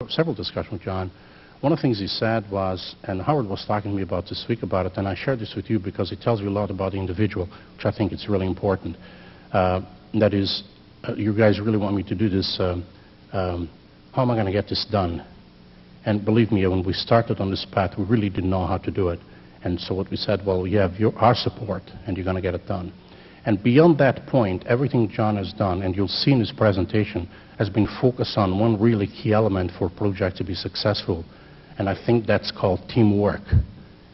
several discussions with John. One of the things he said was, and Howard was talking to me about this week about it, and I share this with you because it tells you a lot about the individual, which I think is really important. That is, you guys really want me to do this. How am I going to get this done? And believe me, when we started on this path, we really didn't know how to do it. And so what we said, well, you have our support, and you're going to get it done. And beyond that point, everything John has done, and you'll see in his presentation, has been focused on one really key element for a project to be successful. And I think that's called teamwork.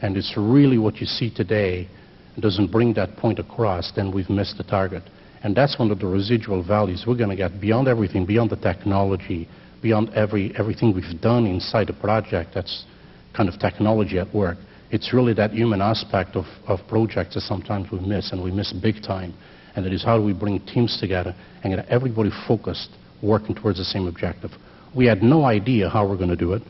And it's really what you see today doesn't bring that point across, then we've missed the target. And that's one of the residual values we're going to get beyond everything, beyond the technology, beyond everything we've done inside the project that's kind of technology at work. It's really that human aspect of projects that sometimes we miss, and we miss big time. And that is, how do we bring teams together and get everybody focused, working towards the same objective. We had no idea how we're going to do it.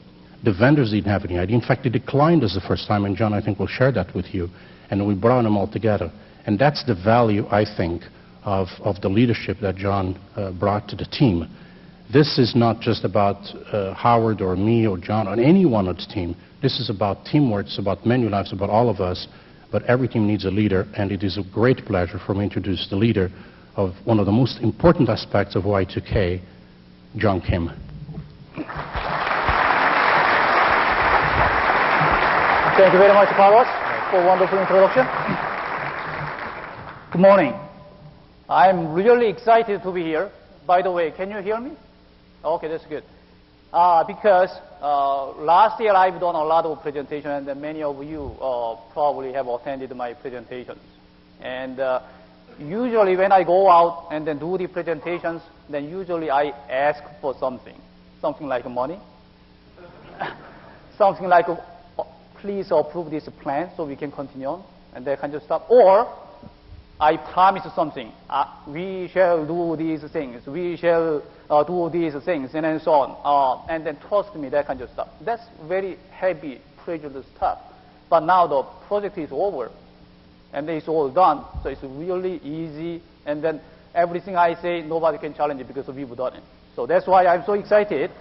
The vendors didn't have any idea. In fact, they declined us the first time, and John, I think, will share that with you. And we brought them all together. And that's the value, I think, of the leadership that John brought to the team. This is not just about Howard or me or John or anyone on the team. This is about teamwork, it's about Manulife, it's about all of us. But every team needs a leader, and it is a great pleasure for me to introduce the leader of one of the most important aspects of Y2K, John Kim. Thank you very much, Carlos, for a wonderful introduction. Good morning. I'm really excited to be here. By the way, can you hear me? Okay, that's good. Because last year I've done a lot of presentations, and many of you probably have attended my presentations. And usually when I go out and then do the presentations, then usually I ask for something like money, something like, please approve this plan so we can continue on, and that kind of stuff. Or I promise something. We shall do these things. We shall do these things, and so on. And then trust me, that kind of stuff. That's very heavy, prejudiced stuff. But now the project is over, and it's all done, so it's really easy. And then everything I say, nobody can challenge it because we've done it. So that's why I'm so excited.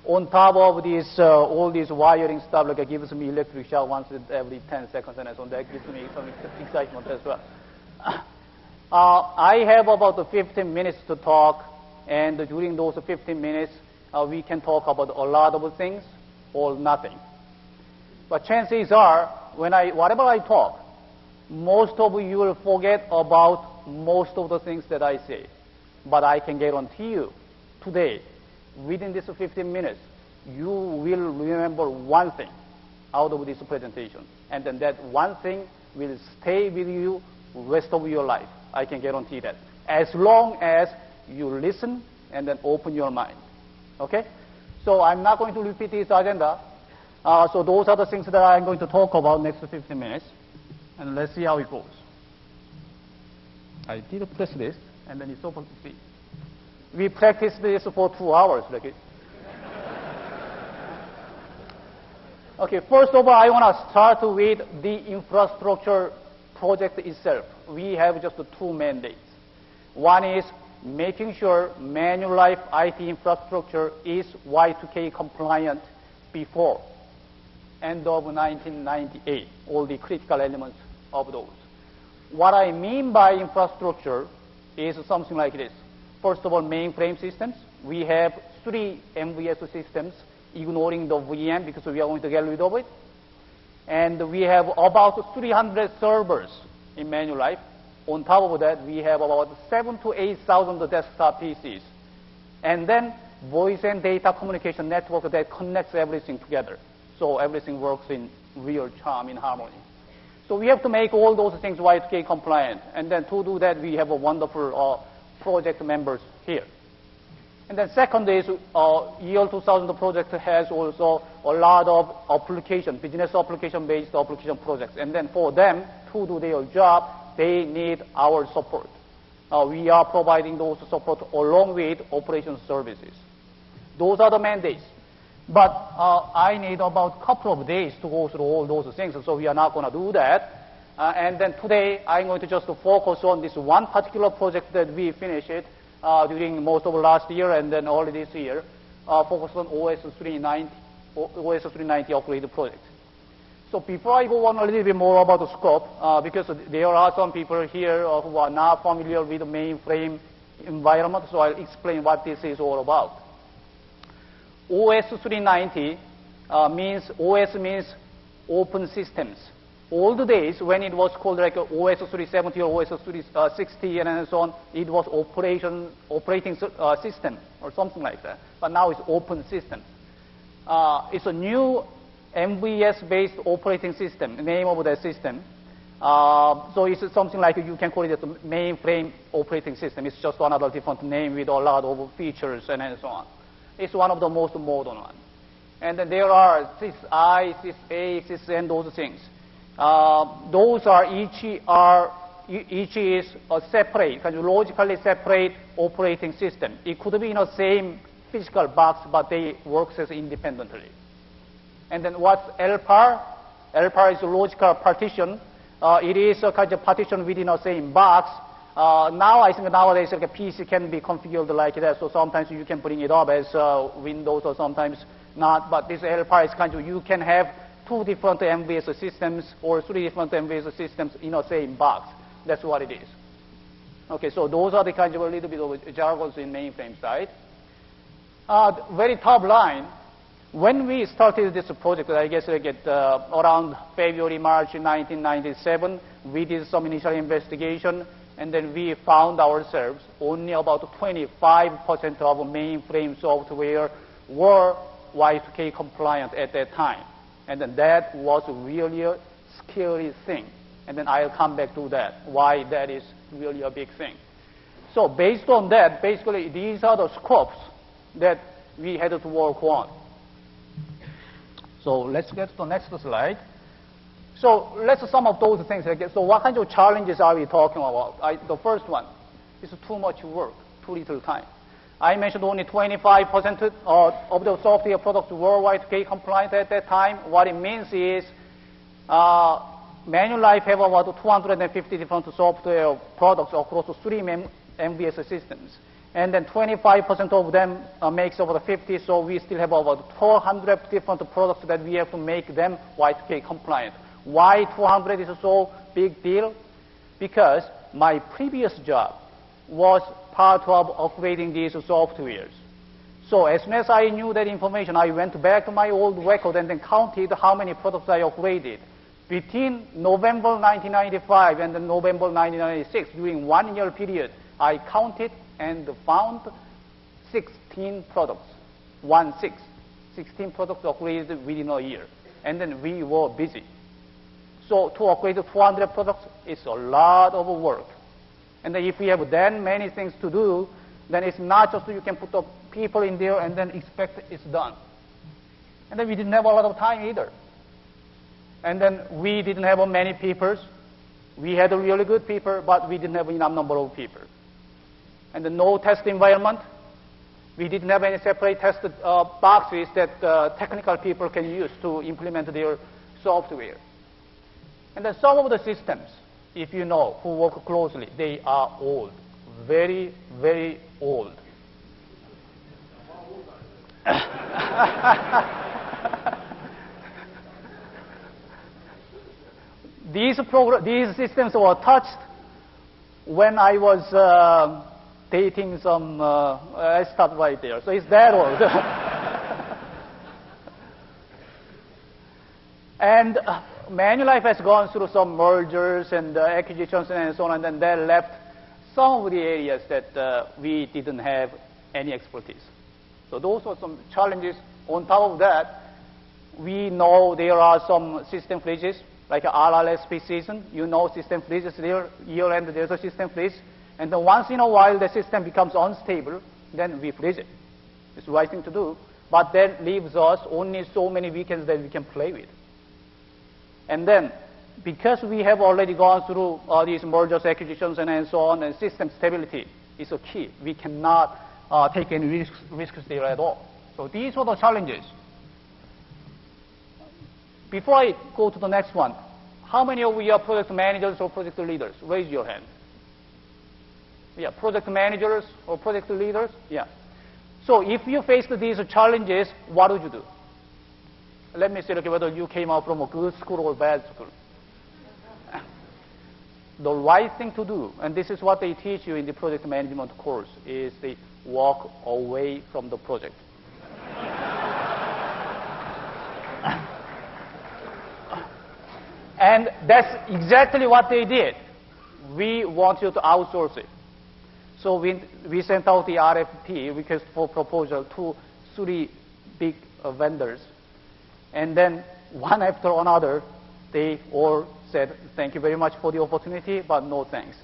On top of this, all this wiring stuff, like it gives me electric shock once every 10 seconds, and so on. That gives me some excitement as well. I have about 15 minutes to talk, and during those 15 minutes, we can talk about a lot of things or nothing. But chances are, whatever I talk, most of you will forget about most of the things that I say. But I can guarantee you, today, within this 15 minutes, you will remember one thing out of this presentation. And then that one thing will stay with you the rest of your life. I can guarantee that. As long as you listen and then open your mind. Okay? So I'm not going to repeat this agenda. So those are the things that I'm going to talk about next 15 minutes. And let's see how it goes. I did press this, and then it's supposed to see. We practiced this for 2 hours. Okay, first of all, I want to start with the infrastructure project itself. We have just 2 mandates. One is making sure Manulife IT infrastructure is Y2K compliant before end of 1998, all the critical elements of those. What I mean by infrastructure is something like this. First of all, mainframe systems. We have 3 MVS systems, ignoring the VM because we are going to get rid of it. And we have about 300 servers in Manulife. On top of that, we have about 7,000 to 8,000 desktop PCs. And then voice and data communication network that connects everything together. So everything works in real charm, in harmony. So we have to make all those things Y2K compliant. And then to do that, we have a wonderful project members here. And then second is year 2000 project has also a lot of application, business application-based application projects. And then for them to do their job, they need our support. We are providing those support along with operations services. Those are the mandates. But I need about a couple of days to go through all those things, so we are not going to do that. And then today, I'm going to just focus on this one particular project that we finished during most of last year and then early this year, focus on OS 390 upgrade project. So before I go on a little bit more about the scope, because there are some people here who are not familiar with the mainframe environment, so I'll explain what this is all about. OS 390 OS means open systems. Old days, when it was called like OS 370 or OS 360 and so on, it was operating system or something like that. But now it's open system. It's a new MVS-based operating system, the name of that system. So it's something like you can call it a mainframe operating system. It's just another different name with a lot of features and so on. It's one of the most modern ones. And then there are 6i, 6a, 6n, those things. Those are each is a separate, kind of logically separate operating system. It could be in the same physical box, but they work as independently. And then what's LPAR? LPAR is a logical partition. It is a kind of partition within the same box. Now I think nowadays like a PC can be configured like that, so sometimes you can bring it up as Windows or sometimes not. But this LPAR is kind of, you can have two different MVS systems or three different MVS systems in the same box. That's what it is. Okay, so those are the kind of a little bit of jargons in mainframe side. Very top line, when we started this project, I guess like around February, March 1997, we did some initial investigation, and then we found ourselves only about 25% of mainframe software were Y2K compliant at that time. And then that was really a scary thing. And then I'll come back to that, why that is really a big thing. So based on that, basically these are the scopes that we had to work on. So let's get to the next slide. So let's sum up those things. So what kinds of challenges are we talking about? The first one is too much work, too little time. I mentioned only 25% of the software products were Y2K compliant at that time. What it means is Manulife have about 250 different software products across 3 MVS systems. And then 25% of them makes over 50, so we still have about 400 different products that we have to make them Y2K compliant. Why 200 is so big deal? Because my previous job was part of upgrading these softwares. So as soon as I knew that information, I went back to my old record and then counted how many products I upgraded. Between November 1995 and November 1996, during 1 year period, I counted and found 16 products. 16 products upgraded within a year. And then we were busy. So to upgrade 200 products is a lot of work. And then if we have that many things to do, then it's not just you can put the people in there and then expect it's done. And then we didn't have a lot of time either. And then we didn't have many papers. We had a really good paper, but we didn't have enough number of people. And then no test environment. We didn't have any separate test boxes that technical people can use to implement their software. And then some of the systems, if you know, who work closely, they are old. Very, very old. These systems were touched when I was dating some, I stopped right there. So it's that old. And Manulife has gone through some mergers and acquisitions and so on, and then that left some of the areas that we didn't have any expertise. So those were some challenges. On top of that, we know there are some system freezes, like RRSP season. You know system freezes there, year-end there's a system freeze. And then once in a while the system becomes unstable, then we freeze it. It's the right thing to do. But that leaves us only so many weekends that we can play with. And then, because we have already gone through these mergers, acquisitions, and so on, and system stability is a key. We cannot take any risks there at all. So these were the challenges. Before I go to the next one, How many of you are project managers or project leaders? Raise your hand. Yeah, project managers or project leaders? Yeah. So if you faced these challenges, what would you do? Let me see whether you came out from a good school or bad school. The right thing to do, and this is what they teach you in the project management course, is they walk away from the project. And that's exactly what they did. We want you to outsource it. So we sent out the RFP, request for proposal, to 3 big vendors. And then one after another, they all said, thank you very much for the opportunity, but no thanks.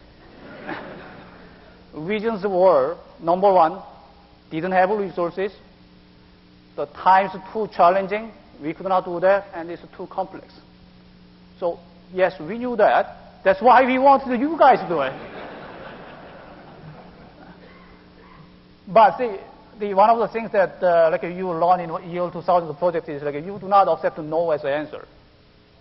Reasons were, number one, didn't have resources. The time's too challenging. We could not do that, and it's too complex. So, yes, we knew that. That's why we wanted you guys to do it. But see, one of the things that you learn in year 2000 project is you do not accept no as an answer.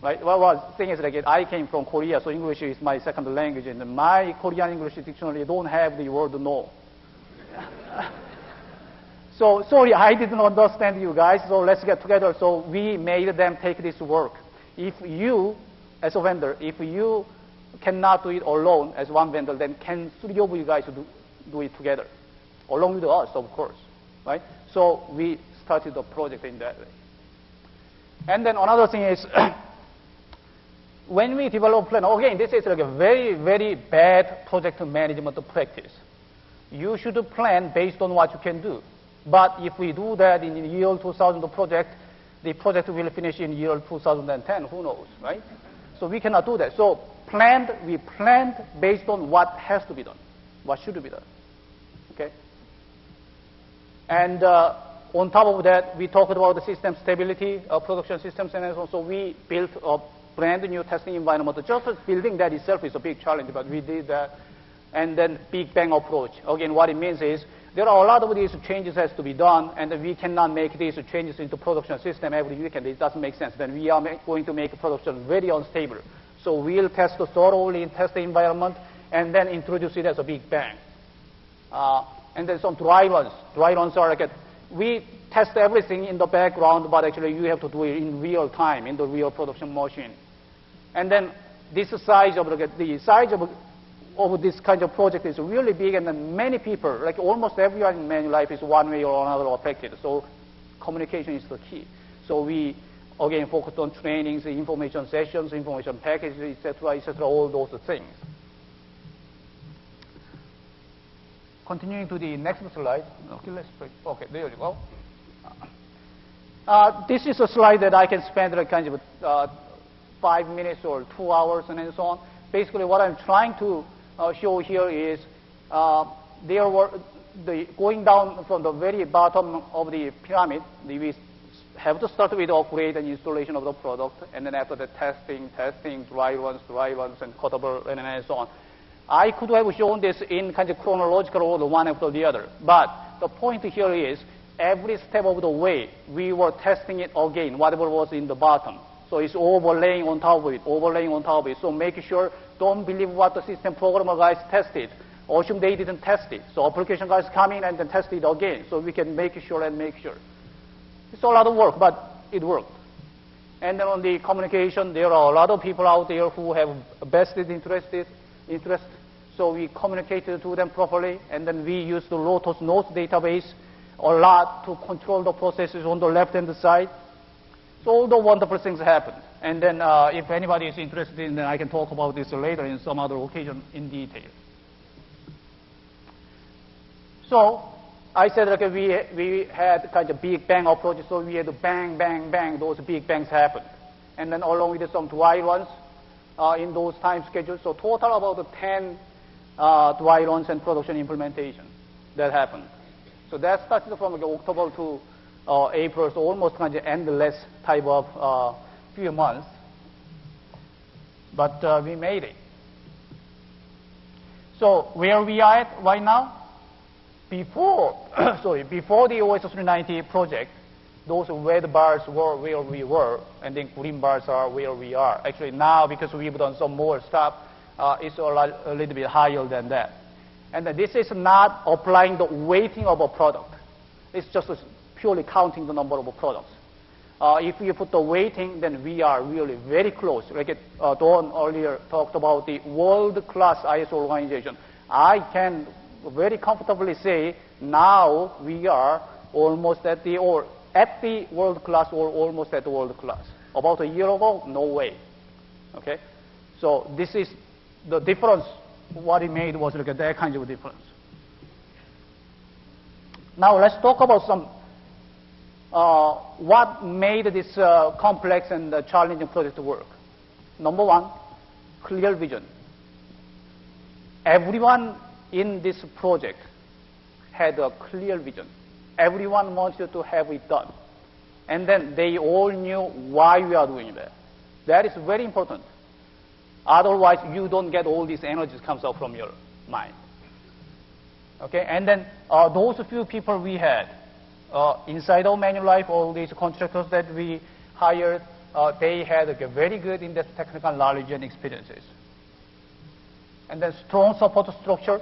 Right? Well, the thing is I came from Korea, so English is my second language, and my Korean English dictionary don't have the word no. So sorry, I didn't understand you guys, so let's get together. So we made them take this work. If you, as a vendor, if you cannot do it alone as one vendor, then can 3 of you guys do it together? Along with us, of course. Right? So we started the project in that way. And then another thing is, when we develop plan, again, this is a very, very bad project management practice. You should plan based on what you can do. But if we do that in the year 2000 project, the project will finish in year 2010, who knows, right? So we cannot do that. So we planned based on what has to be done, what should be done, okay? And on top of that, we talked about the system stability, production systems, and so we built a brand new testing environment. Just building that itself is a big challenge, but we did that. And then big bang approach. Again, what it means is there are a lot of these changes has to be done, and we cannot make these changes into production system every weekend. It doesn't make sense. Then we are going to make production very unstable. So we'll test thoroughly in test the environment, and then introduce it as a big bang. And then some dry runs. Dry runs are we test everything in the background, but actually you have to do it in real time, in the real production machine. And then this size of the size of this kind of project is really big, and then many people, almost everyone in Manulife is one way or another affected. So communication is the key. So we, again, focused on trainings, information sessions, information packages, et cetera, all those things. Continuing to the next slide. Okay, let's break. Okay, there you go. This is a slide that I can spend 5 minutes or 2 hours and so on. Basically, what I'm trying to show here is going down from the very bottom of the pyramid, we have to start with upgrade and installation of the product, and then after the testing, dry runs, and cuttable, and so on. I could have shown this in chronological order, one after the other. But the point here is, every step of the way, we were testing it again, whatever was in the bottom. So it's overlaying on top of it, So make sure, don't believe what the system programmer guys tested. Assume they didn't test it. So application guys come in and then test it again. So we can make sure. It's a lot of work, but it worked. And then on the communication, there are a lot of people out there who have vested interest. So we communicated to them properly, and then we used the Lotus Notes database a lot to control the processes on the left-hand side. So all the wonderful things happened. And then if anybody is interested, then I can talk about this later in some other occasion in detail. So I said we had big bang approach, so we had to bang, bang, bang, those big bangs happened. And then along with some dry runs in those time schedules. So total about 10 dry runs and production implementation that happened. So that started from October to April, so almost endless type of few months. But we made it. So where we are at right now? Before the OS 390 project, those red bars were where we were, and then green bars are where we are. Actually, now, because we've done some more stuff, it's a little bit higher than that. And this is not applying the weighting of a product. It's just purely counting the number of products. If you put the weighting, then we are really very close. Like Dawn earlier talked about the world-class ISO organization. I can very comfortably say now we are almost at the world class or almost at the world class. About a year ago, no way. Okay, so this is the difference. What it made was like that kind of difference. Now let's talk about some what made this complex and challenging project work. Number one, clear vision. Everyone in this project had a clear vision. Everyone wanted to have it done. And then they all knew why we are doing that. That is very important. Otherwise, you don't get all these energies comes out from your mind. Okay, and then those few people we had, inside our Manulife, all these contractors that we hired, they had very good in-depth technical knowledge and experiences. And then strong support structure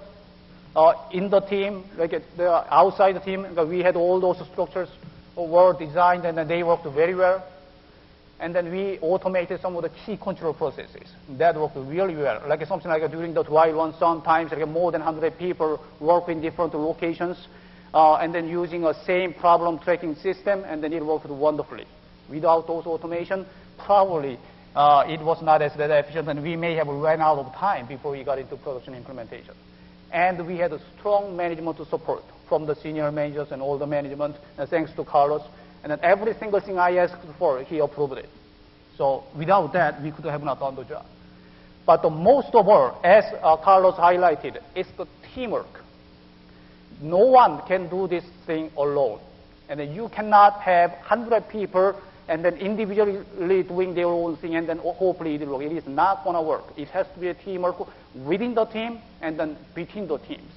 in the team, like the outside the team, we had all those structures were designed and then they worked very well. And then we automated some of the key control processes. That worked really well. Like something like during the dry run, sometimes like more than 100 people work in different locations, and then using a same problem tracking system, and then it worked wonderfully. Without those automation, probably it was not as that efficient, and we may have run out of time before we got into production implementation. And we had a strong management support from the senior managers and all the management, and thanks to Carlos. And then every single thing I asked for, he approved it. So without that, we could have not done the job. But the most of all, as Carlos highlighted, is the teamwork. No one can do this thing alone. And then you cannot have 100 people and then individually doing their own thing and then hopefully it will work. It is not going to work. It has to be a teamwork within the team and then between the teams.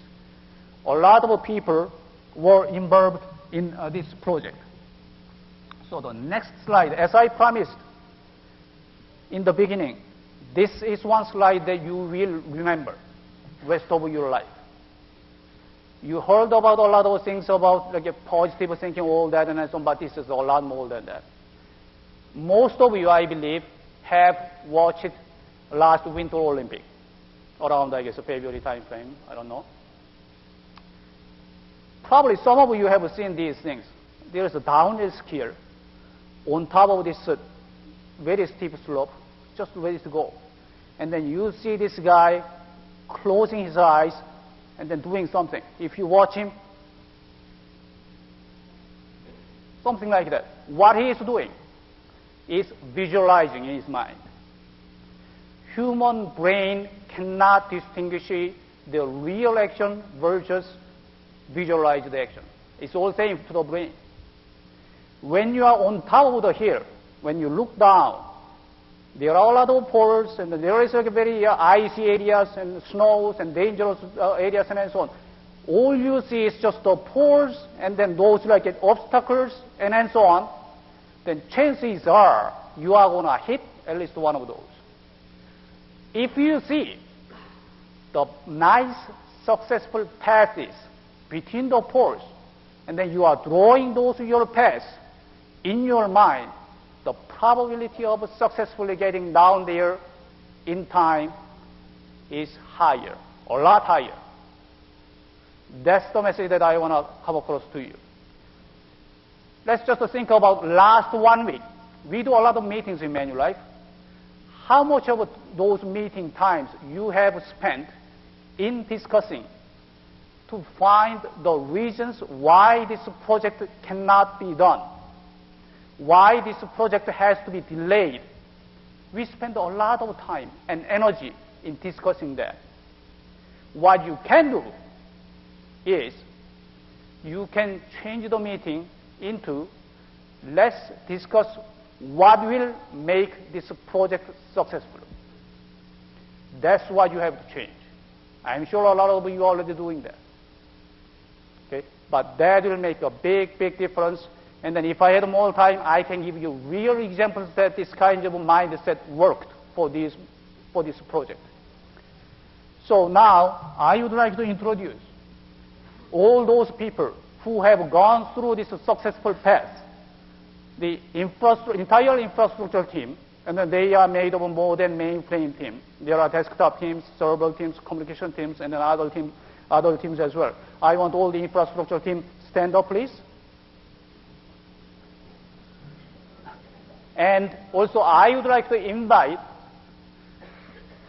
A lot of people were involved in this project. So the next slide, as I promised in the beginning, this is one slide that you will remember rest of your life. You heard about a lot of things about like positive thinking, all that and so on, but this is a lot more than that. Most of you, I believe, have watched last Winter Olympic around, I guess, February time frame. I don't know. Probably some of you have seen these things. There is a downhill skier on top of this very steep slope, just ready to go. And then you see this guy closing his eyes and then doing something. If you watch him, something like that. What he is doing is visualizing in his mind. Human brain cannot distinguish the real action versus visualized action. It's all same to the brain. When you are on top of the hill, when you look down, there are a lot of poles, and there is like very icy areas and snows and dangerous areas and so on. All you see is just the poles and then those like obstacles and so on. Then chances are you are going to hit at least one of those. If you see the nice, successful passes between the poles, and then you are drawing those your paths in your mind, the probability of successfully getting down there in time is higher, a lot higher. That's the message that I want to come across to you. Let's just think about last 1 week. We do a lot of meetings in Manulife. How much of those meeting times you have spent in discussing to find the reasons why this project cannot be done, why this project has to be delayed? We spend a lot of time and energy in discussing that. What you can do is you can change the meeting into let's discuss what will make this project successful. That's what you have to change. I'm sure a lot of you are already doing that. Okay? But that will make a big, big difference, And then if I had more time, I can give you real examples that this kind of mindset worked for this project. So now I would like to introduce all those people who have gone through this successful path, the entire infrastructure team, and then they are made of more than mainframe team. There are desktop teams, server teams, communication teams, and then other teams as well. I want all the infrastructure team stand up, please. And also, I would like to invite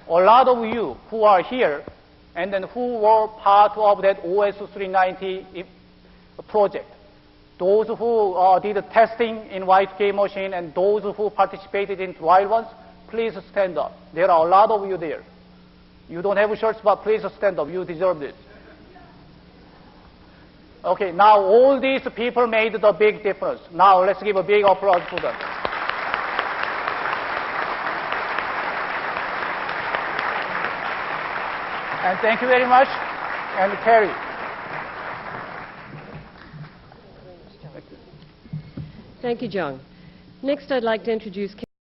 a lot of you who are here and then who were part of that OS 390 project. Those who did testing in Y2K machine and those who participated in trial ones, please stand up. There are a lot of you there. You don't have shirts, but please stand up. You deserve this. Okay, now all these people made the big difference. Now let's give a big applause to them. And thank you very much. And Carrie. Thank you, Jung. Next, I'd like to introduce